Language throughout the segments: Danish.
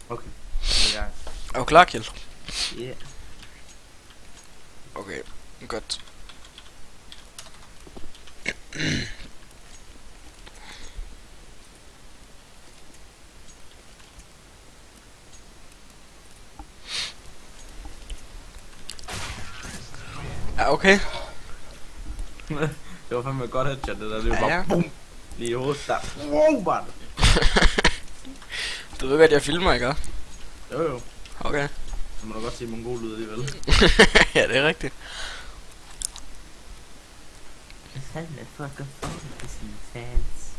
Okay. Ja. Er du klar, Kjeld? Yeah. Okay, godt. Ja, okay. Det var fandme et godt headshot, det der. Det var Ja, bare ja. BOOM! Lige i hovedet der. Wow, man! Du ved godt, jeg filmer, ikke? Jo jo. Okay. Så må du godt se mongol ud alligevel. Ja, det er rigtigt. Han er fucking for sine fans.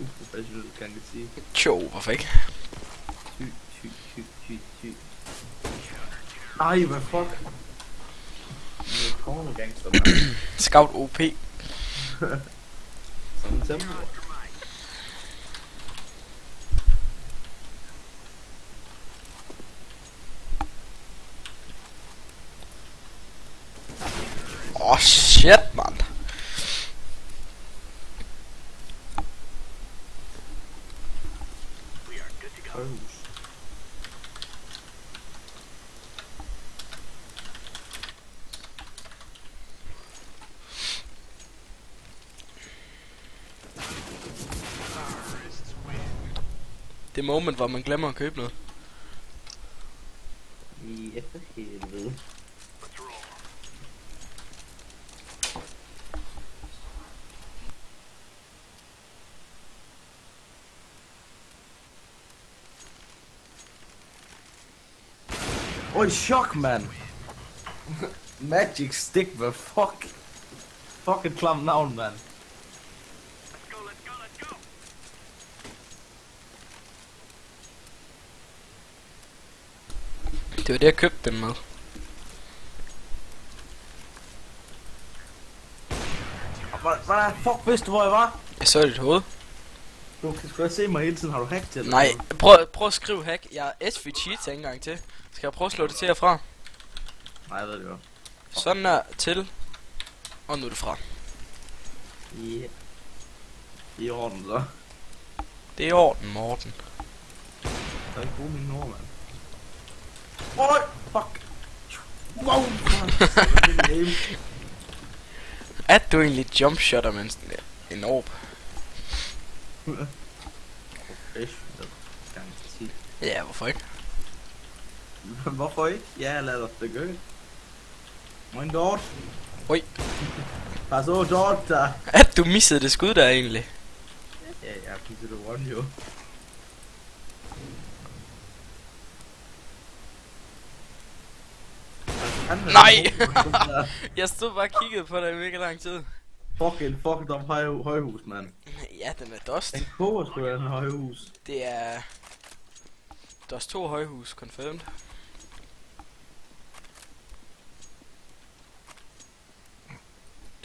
Uprofessionelt, kan jeg sige. Tjo, hvorfor ikke? Ty. Ej, hvad fuck? Det er corner gangster, man. Scout OP. Sådan en tempo. Åh, shit, mand. Højhus. Det moment, hvor man glemmer at købe noget. Ja, for helvede. Oj, chok, man! Magic Stick, hvad fuck? Fucking klam navn, man. Det var det, jeg købte den med. Hvordan fuck vidste du, hvor jeg var? Jeg så dit hoved. Du kan sgu da se mig hele tiden, har du hacket til? Nej, prøv at skrive hack. Jeg er SV cheats en gang til. Skal jeg prøve at slå det til herfra? Nej, jeg ved det jo. Sådan der til. Og nu er det fra. Yeah. I orden, så. Det er i orden, Morten. Der er ikke bruge mine ord, mand. Oj, fuck. Wow, man. At du egentlig jumpshotter med en orb? Ja, hvorfor ikke? Hvorfor ikke? Ja, lad os det gøre. Min dort. Oj. Pas så dort der. At du missede det skud der egentlig. Ja, jeg kiggede det one jo. Nej! Jeg stod bare og kiggede på dig i mega lang tid. Fucking om højhus, mand. Ja, den er dust. Den koger sgu da, den højhus. Det er... Dust 2 højhus, confirmed.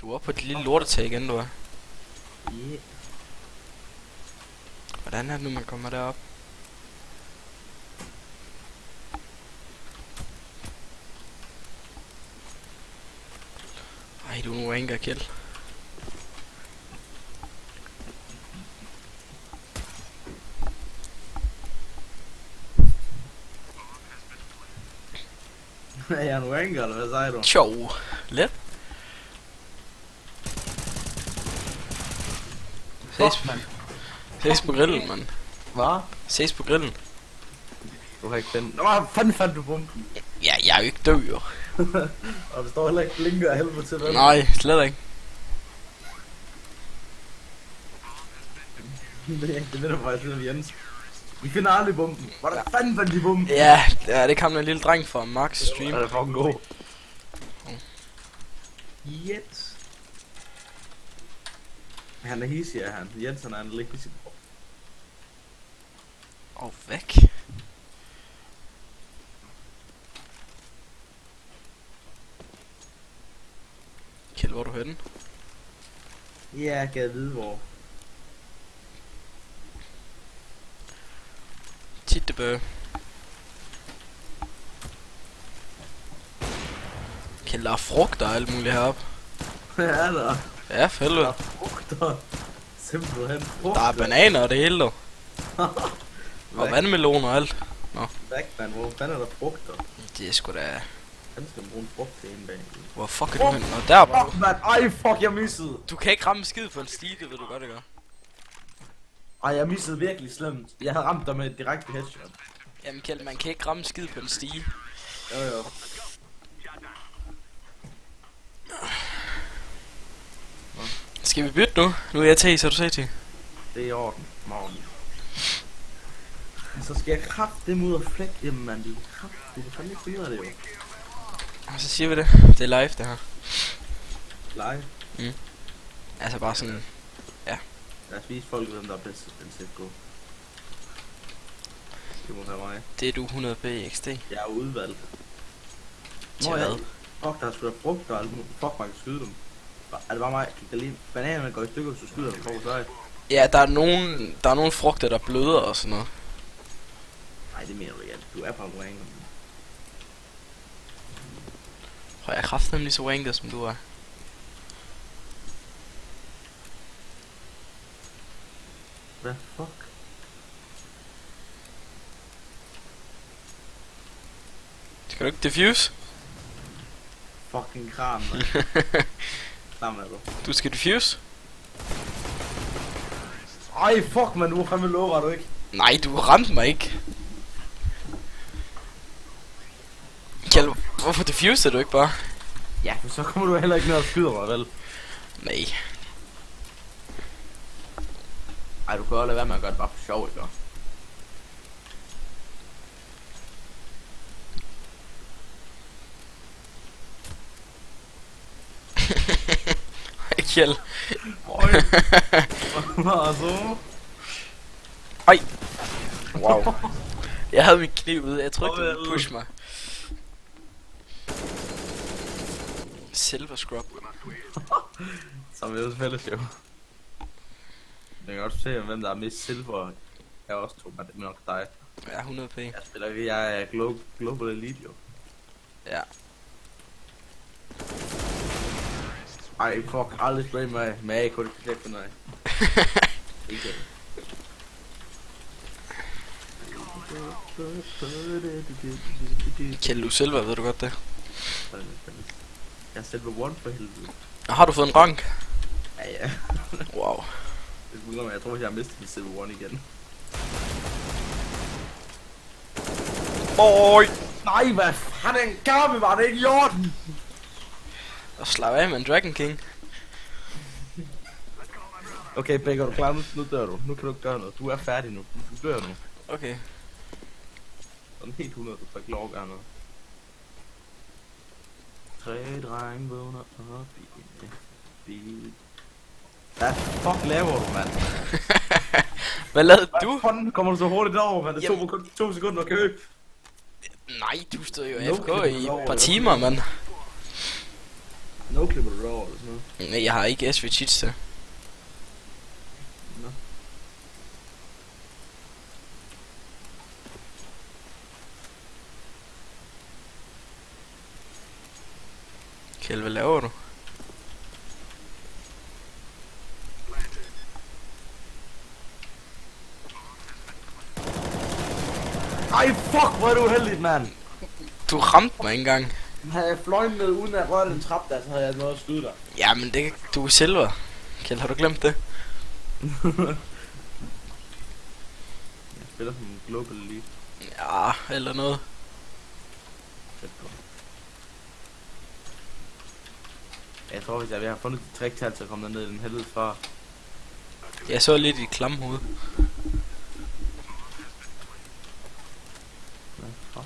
Du er oppe på et lille lortetag igen, du er. Yeah. Hvordan er det nu, man kommer derop? Ej, du er nu engang Kjeld. Er jeg nu enkelt, eller hvad siger du? Tjo. Let. Ses på grillen, mand. Hvad? Ses på grillen. Du har ikke den. Nå, hvad fanden fandt du bomben? Ja, jeg er jo ikke død, jo. Og det står heller ikke blinker af helvede til, vel? Nej, slet ikke. Det ved du faktisk, Jens. Vi finder aldrig bomben. Hvordan fanden fandt de bomben? Ja, det kom der en lille dreng fra Max stream. Ja, det er fucking god. Jens. Han er hissig, er han. Jensen er en lidt hissig. Og væk. Kjeld, hvor er du henne? Ja, jeg kan vide hvor. Tittebø. Kjeld, der er frugter og alt muligt heroppe. Ja, der. Ja, for helvede. Der er frugter. Simpelthen frugter. Der er bananer og det hele, dog. Og vandmelon og alt. Backman, hvor fanden er der frugter? Det er sgu da... Han skal bruge en frugt til en bag. Hvor fuck er du hen? Nå, der var du. Fuck, man. Ej, fuck, jeg missede. Du kan ikke ramme skid på en stige, det ved du godt, ikke? Ej, jeg missede virkelig slemt. Jeg havde ramt dig med et direkte headshot. Jamen Kjeld, man kan ikke ramme skid på en stige. Jo. Skal vi bytte nu? Nu er jeg til, så du sagde til. Det er i orden, morgen. Så skal jeg kraftedeme ud og flække dem, mand. Du kan fandme ikke finde ud af det, jo. Og så siger vi det. Det er live, det her. Live. Altså bare sådan... Lad os vise folk, hvem der er bedst til at CSGO. Det må være mig. Det er du 100p XD. Jeg er udvalgt. Til hvad? Fuck, der er sgu da frugt og alt muligt. Fuck, man kan skyde dem. Er det bare mig? Kan lige bananerne går i stykker, så skyder dem på sig? Ja, der er nogle frugter, der bløder og sådan noget. Nej, det mener du ikke. Du er bare wanker. Og jeg er kraften lige så wanker, som du er. Hvad fuck? Skal du ikke diffuse? Fucking kram, mand. Klam er du. Du skal diffuse? Ej, fuck, man. Du er fandme lover, du ikke? Nej, du ramte mig ikke. Kjeld, hvorfor diffuser du ikke bare? Ja, for så kommer du heller ikke ned og skyder mig, vel? Nej. Ej, du kan også lade være med at gøre det bare for sjov, ikke? Kjeld. Oj. Hvad så? Ej. Wow. Jeg havde min kniv ude. Jeg tror ikke, du ville push mig. Silver scrub. Så vi er også fælles, jo. Jeg kan også se, hvem der er mest silver. Jeg er også to, men det er nok dig. Ja, 100p. Jeg er global elite, jo. Ja. Ej, fuck, aldrig spray mig med AK, det kan ikke finde af. Ikke. Kjeld, du silver, ved du godt det? Jeg er silver one for helvede. Har du fået en rank? Ja. Wow. Jeg tror, jeg har mistet min silver one igen. Oj! Nej, hvad fanden gammel var det ikke i orden? Og slap af med en Dragon King. Okay, Begge, er du klar? Nu dør du. Nu kan du ikke gøre noget. Du er færdig nu. Du dør nu. Okay. Sådan helt 100, du får ikke lov at gøre noget. 3 drenge vågner op i en bil. Hvad fuck laver du, mand? Hvad lavede du? Hvordan kommer du så hurtigt derover, mand? Det tog kun 2 sekunder at købe. Nej, du stod jo No AFK clipper i et derovre, par eller timer, mand. No clipper du derovre, eller sådan noget. Nej, jeg har ikke SV cheats til. Nå. Kjeld, hvad laver du? Ej, fuck, hvor er du uheldig, mand. Du ramte mig ikke engang. Havde jeg fløjet med uden at røre den trap der, så havde jeg noget at skyde dig. Jamen, det, du er silver. Kjeld, har du glemt det? Jeg spiller som en global elite. Ja, eller noget. Tæt på. Jeg tror, hvis jeg vil have fundet de tricktal, så kommer der ned i den helvedes far. Jeg så lidt i et klamhoved. Hvad fuck?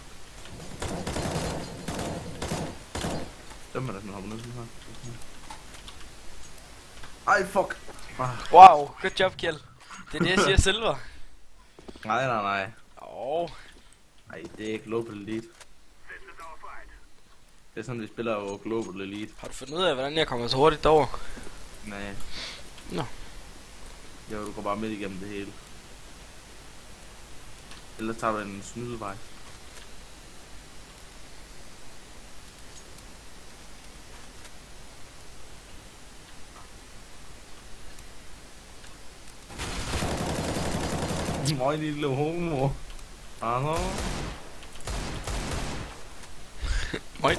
Dømmer der sådan hopper ned sådan her. Ej, fuck! Wow, good job, Kjeld. Det er det, jeg siger silver. Nej. Nej, Det er ikke global elite. Det er sådan, vi spiller jo global elite. har du fundet ud af, hvordan jeg kommer så hurtigt derover? Nej. Nå. Jo, du går bare midt igennem det hele. Ellers tager du en snydevej. Møg lille homo. Aha. Møj.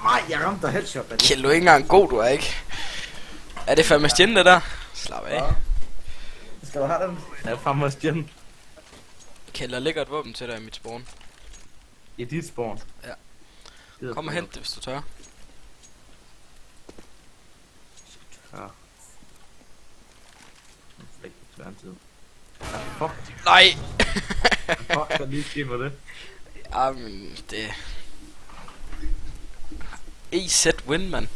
Nej, jeg ramte dig headshot af det. Kjeld, du er ikke engang god, du er ikke. Er det fandme stjerne, det der? Slap af. Ja. Skal du have den? Jeg er fandme stjerne. Kjeld, der ligger et våben til dig i mit spawn. I dit spawn. Ja. Gider Kom og du hent det, hvis du tør. Ja. Flæk til hver en tid. Ja, fuck. Nej! Fuck, der lige ske for det. Jamen, det... EZ win, mand.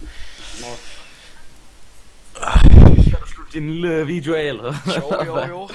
Skal du slutte din lille video af, eller? Jo.